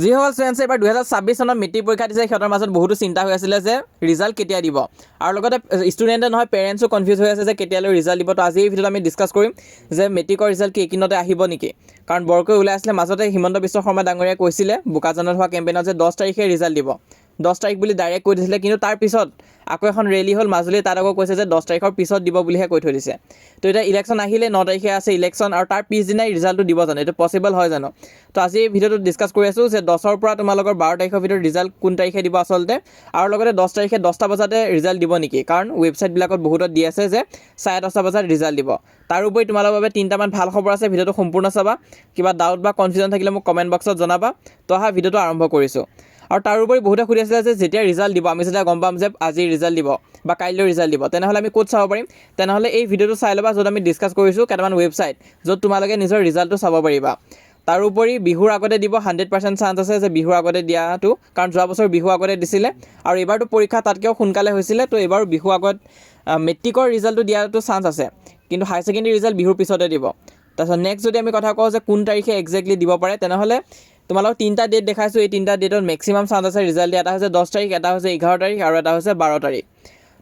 যিসকল ষ্টুডেণ্টছে এবাৰ 2026 চনত মেট্ৰিক পৰীক্ষা দিছে সিহঁতৰ মাজত বহুতো চিন্তা হৈ আছিলে যে ৰিজাল্ট কেতিয়া দিব আৰু লগতে ষ্টুডেণ্টে নহয় পেৰেণ্টছো কনফিউজ হৈ আছে যে কেতিয়ালৈ ৰিজাল্ট দিব। তো আজি এই ভিডিঅ'ত আমি ডিছকাছ কৰিম যে মেট্ৰিকৰ ৰিজাল্ট কি এইকেইদিনতে আহিব নেকি, কাৰণ বৰকৈ ওলাই আছিলে মাজতে হিমন্ত বিশ্ব শৰ্মা ডাঙৰীয়াই কৈছিলে বোকাজানত হোৱা কেম্পেইনত যে 10 তাৰিখে ৰিজাল্ট দিব, 10 তাৰিখ বুলি ডাইৰেক্ট কৈ দিছিলে। কিন্তু তাৰ পিছত আকৌ এখন ৰেলী হ'ল মাজুলী, তাত আকৌ কৈছে যে 10 তাৰিখৰ পিছত দিব বুলিহে কৈ থৈ দিছে। তো এতিয়া ইলেকশ্যন আহিলে 9 তাৰিখে আছে ইলেকশ্যন, আৰু তাৰ পিছদিনাই ৰিজাল্টটো দিব জানো, এইটো পচিবল হয় জানো? তো আজি এই ভিডিঅ'টোত ডিছকাছ কৰি আছোঁ যে 10ৰ পৰা তোমালোকৰ 12 তাৰিখৰ ভিতৰত ৰিজাল্ট কোন তাৰিখে দিব আচলতে, আৰু লগতে 10 তাৰিখে 10টা বজাতে ৰিজাল্ট দিব নেকি, কাৰণ ৱেবছাইটবিলাকত বহুতত দি আছে যে 10:30 বজাত ৰিজাল্ট দিব। তাৰোপৰি তোমালোকৰ বাবে 3টামান ভাল খবৰ আছে, ভিডিঅ'টো সম্পূৰ্ণ চাবা। কিবা ডাউট বা কনফিউজন থাকিলে মোক কমেণ্ট বক্সত জনাবা। তো অহা ভিডিঅ'টো আৰম্ভ কৰিছোঁ। আৰু তাৰোপৰি বহুতে সুধি আছিলে যে যেতিয়া ৰিজাল্ট দিব আমি যেতিয়া গম পাম যে আজি ৰিজাল্ট দিব বা কাইলৈ ৰিজাল্ট দিব, তেনেহ'লে আমি ক'ত চাব পাৰিম? তেনেহ'লে এই ভিডিঅ'টো চাই ল'বা, য'ত আমি ডিছকাছ কৰিছোঁ কেইটামান ৱেবছাইট য'ত তোমালোকে নিজৰ ৰিজাল্টটো চাব পাৰিবা। তাৰোপৰি বিহুৰ আগতে দিব, 100% চান্স আছে যে বিহুৰ আগতে দিয়াটো, কাৰণ যোৱা বছৰ বিহুৰ আগতে দিছিলে আৰু এইবাৰতো পৰীক্ষা তাতকৈও সোনকালে হৈছিলে। তো এইবাৰো বিহুৰ আগত মেট্ৰিকৰ ৰিজাল্টটো দিয়াটো চান্স আছে, কিন্তু হায়াৰ ছেকেণ্ডেৰী ৰিজাল্ট বিহুৰ পিছতে দিব। তাৰপিছত নেক্সট যদি আমি কথা কওঁ যে কোন তাৰিখে এক্সেক্টলি দিব পাৰে, তেনেহ'লে তোমালোকক 3টা ডেট দেখাইছোঁ। এই 3টা ডেটত মেক্সিমাম চান্স আছে ৰিজাল্ট দিয়া। এটা হৈছে 10 তাৰিখ, এটা হৈছে 11 তাৰিখ আৰু এটা হৈছে 12 তাৰিখ।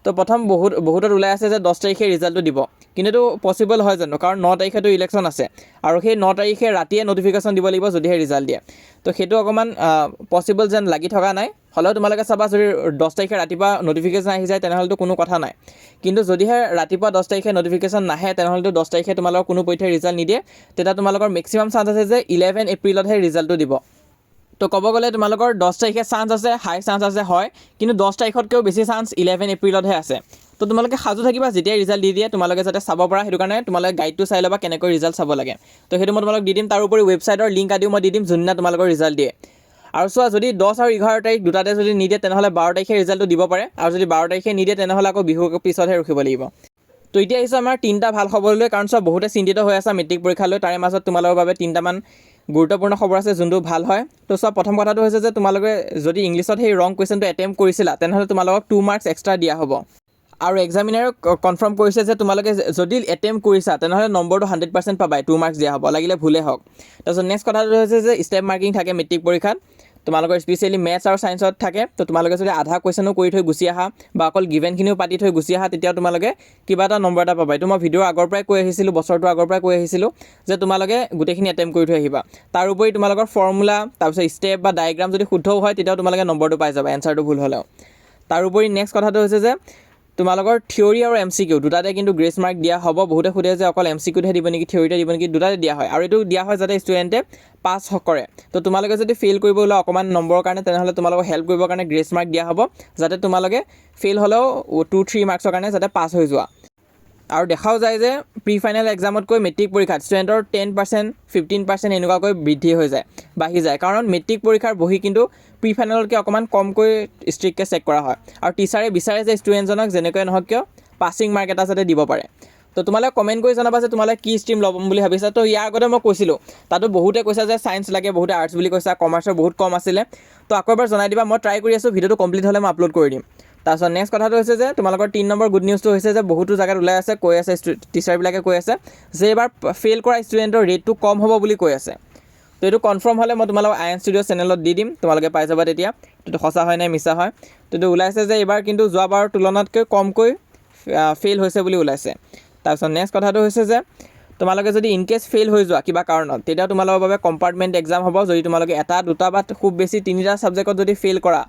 তো প্ৰথম বহুতত ওলাই আছে যে 10 তাৰিখে ৰিজাল্টটো দিব, কিন্তু এইটো পচিবল হয় জানো? কাৰণ 9 তাৰিখেতো ইলেকশ্যন আছে আৰু সেই 9 তাৰিখে ৰাতিয়ে নটিফিকেশ্যন দিব লাগিব যদিহে ৰিজাল্ট দিয়ে। তো সেইটো অকণমান পচিবল যেন লাগি থকা নাই। হ'লেও তোমালোকে চাবা, যদি 10 তাৰিখে ৰাতিপুৱা নটিফিকেশ্যন আহি যায় তেনেহ'লেতো কোনো কথা নাই, কিন্তু যদিহে ৰাতিপুৱা 10 তাৰিখে নটিফিকেশ্যন নাহে তেনেহ'লেতো 10 তাৰিখে তোমালোকৰ কোনো পৰীক্ষাৰ ৰিজাল্ট নিদিয়ে। তেতিয়া তোমালোকৰ মেক্সিমাম চান্স আছে যে 11 এপ্ৰিলতহে ৰিজাল্টটো দিব। তো ক'ব গ'লে তোমালোকৰ 10 তাৰিখে চান্স আছে, হাই চান্স আছে হয়, কিন্তু 10 তাৰিখতকৈও বেছি চান্স 11 এপ্ৰিলতহে আছে। তো তোমালোকে সাজু থাকিবা, যেতিয়া ৰিজাল্ট দি দিয়ে তোমালোকে যাতে চাব পৰা, সেইটো কাৰণে তোমালোকে গাইডটো চাই ল'বা কেনেকৈ ৰিজাল্ট চাব লাগে। তো সেইটো মই তোমালোক দি দিম। তাৰোপৰি ৱেবছাইটৰ লিংক আদিও মই দি দিম যোনদিনা তোমালোকৰ ৰিজাল্ট দিয়ে। আৰু চোৱা, যদি 10 আৰু 11 তাৰিখ দুটাতে যদি নিদিয়ে তেনেহ'লে 12 তাৰিখে ৰিজাল্টটো দিব পাৰে, আৰু যদি 12 তাৰিখে নিদিয়ে তেনেহ'লে আকৌ বিহুৰ পিছতহে ৰখিব লাগিব। তো এতিয়া আহিছোঁ আমাৰ 3টা ভাল খবৰলৈ, কাৰণ চোৱা বহুতে চিন্তিত হৈ আছে মেট্ৰিক পৰীক্ষালৈ। তাৰে মাজত তোমালোকৰ বাবে 3টামান গুৰুত্বপূৰ্ণ খবৰ আছে যোনটো ভাল হয়। তো চোৱা, প্ৰথম কথাটো হৈছে যে তোমালোকে যদি ইংলিছত সেই ৰং কুৱেশ্যনটো এটেম্প্ট কৰিছিলা তেনেহ'লে তোমালোকক 2 মাৰ্কছ এক্সট্ৰা দিয়া হ'ব। আৰু এক্সামিনাৰে কনফাৰ্ম কৰিছে যে তোমালোকে যদি এটেম্প্ট কৰিছা তেনেহ'লে নম্বৰটো 100% পাবাই, 2 মাৰ্কছ দিয়া হ'ব, লাগিলে ভুলে হওক। তাৰপিছত নেক্সট কথাটো হৈছে যে ষ্টেপ মাৰ্কিং থাকে মেট্ৰিক পৰীক্ষাত, তোমালোকৰ স্পেচিয়েলি মেথছ আৰু ছায়েন্সত থাকে। তো তোমালোকে যদি আধা কুৱেশ্যনো কৰি থৈ গুচি আহা বা অকল গিভেনখিনিও পাতি থৈ গুচি আহা, তেতিয়াও তোমালোকে কিবা এটা নম্বৰ এটা পাবা। এইটো মই ভিডিঅ'ৰ আগৰ পৰাই কৈ আহিছিলোঁ, বছৰটোৰ আগৰ পৰাই কৈ আহিছিলোঁ যে তোমালোকে গোটেইখিনি এটেম্প্ট কৰি থৈ আহিবা। তাৰোপৰি তোমালোকৰ ফৰ্মুলা তাৰপিছত ষ্টেপ বা ডায়েগ্ৰাম যদি শুদ্ধও হয় তেতিয়াও তোমালোকে নম্বৰটো পাই যাবা, এনচাৰটো ভুল হ'লেও। তাৰোপৰি নেক্সট কথাটো হৈছে যে তোমালোকৰ থিয়ৰী আৰু MCQ দুটাতে কিন্তু গ্ৰেছ মাৰ্ক দিয়া হ'ব। বহুতে সোধে যে অকল MCQতহে দিব নেকি, থিয়ৰীতে দিব নেকি? দুটাতে দিয়া হয়, আৰু এইটো দিয়া হয় যাতে ষ্টুডেণ্টে পাছ কৰে। তো তোমালোকে যদি ফেইল কৰিব ওলোৱা অকণমান নম্বৰৰ কাৰণে তেনেহ'লে তোমালোকক হেল্প কৰিবৰ কাৰণে গ্ৰেছ মাৰ্ক দিয়া হ'ব, যাতে তোমালোকে ফেইল হ'লেও 2-3 মাৰ্কছৰ কাৰণে যাতে পাছ হৈ যোৱা। আৰু দেখাও যায় যে প্ৰি ফাইনেল এক্সামতকৈ মেট্ৰিক পৰীক্ষাত ষ্টুডেণ্টৰ 10%, 15% এনেকুৱাকৈ বৃদ্ধি হৈ যায়, বাঢ়ি যায়। কাৰণ মেট্ৰিক পৰীক্ষাৰ বহি কিন্তু প্ৰি ফাইনেলতকৈ অকণমান কমকৈ ষ্ট্ৰিক্টকৈ চেক কৰা হয়, আৰু টিচাৰে বিচাৰে যে ষ্টুডেণ্টজনক যেনেকৈ নহওক কিয় পাছিং মাৰ্ক এটা যাতে দিব পাৰে। তো তোমালোকে কমেণ্ট কৰি জনাবা যে তোমালোকে কি ষ্ট্ৰীম ল'ম বুলি ভাবিছা। তো ইয়াৰ আগতে মই কৈছিলোঁ, তাতো বহুতে কৈছা যে ছায়েন্স লাগে, বহুতে আৰ্টছ বুলি কৈছা, কমাৰ্চৰ বহুত কম আছিলে। তো আকৌ এবাৰ জনাই দিবা, মই ট্ৰাই কৰি আছোঁ, ভিডিঅ'টো কমপ্লিট হ'লে মই আপলোড কৰি দিম। তাৰপিছত নেক্সট কথাটো হৈছে যে তোমালোকৰ 3 নম্বৰ গুড নিউজটো হৈছে যে বহুতো জেগাত ওলাই আছে, কৈ আছে টিচাৰবিলাকে কৈ আছে যে এইবাৰ ফেইল কৰা ষ্টুডেণ্টৰ ৰেটটো কম হ'ব বুলি কৈ আছে। তো এইটো কনফাৰ্ম হ'লে মই তোমালোকক IN Studio চেনেলত দি দিম, তোমালোকে পাই যাবা তেতিয়া এইটো সঁচা হয় নে মিছা হয়। তো এইটো ওলাইছে যে এইবাৰ কিন্তু যোৱাবাৰৰ তুলনাতকৈ কমকৈ ফেইল হৈছে বুলি ওলাইছে। তাৰপিছত নেক্সট কথাটো হৈছে যে তোমালোকে যদি ইনকেছ ফেইল হৈ যোৱা কিবা কাৰণত, তেতিয়া তোমালোকৰ বাবে কম্পাৰ্টমেণ্ট এক্সাম হ'ব। যদি তোমালোকে 1, 2 বা খুব বেছি 3টা ছাবজেক্টত যদি ফেইল কৰা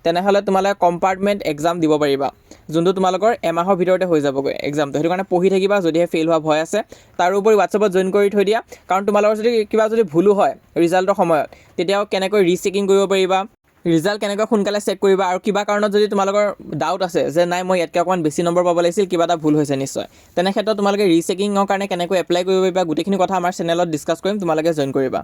তেনেহ'লে তোমালোকে কম্পাৰ্টমেণ্ট এক্সাম দিব পাৰিবা, যোনটো তোমালোকৰ এমাহৰ ভিতৰতে হৈ যাবগৈ এক্সামটো। সেইটো কাৰণে পঢ়ি থাকিবা যদিহে ফেইল হোৱা ভয় আছে। তাৰোপৰি হোৱাটছএপত জইন কৰি থৈ দিয়া, কাৰণ তোমালোকৰ যদি কিবা যদি ভুলো হয় ৰিজাল্টৰ সময়ত, তেতিয়াও কেনেকৈ ৰিচেকিং কৰিব পাৰিবা, ৰিজাল্ট কেনেকৈ সোনকালে চেক কৰিবা, আৰু কিবা কাৰণত যদি তোমালোকৰ ডাউট আছে যে নাই মই ইয়াতকৈ অকণমান বেছি নম্বৰ পাব লাগিছিল, কিবা এটা ভুল হৈছে নিশ্চয়, তেনে ক্ষেত্ৰত তোমালোকে ৰিচেকিঙৰ কাৰণে কেনেকৈ এপ্লাই কৰিব পাৰিবা, গোটেইখিনি কথা আমাৰ চেনেলত ডিছকাছ কৰিম, তোমালোকে জইন কৰিবা।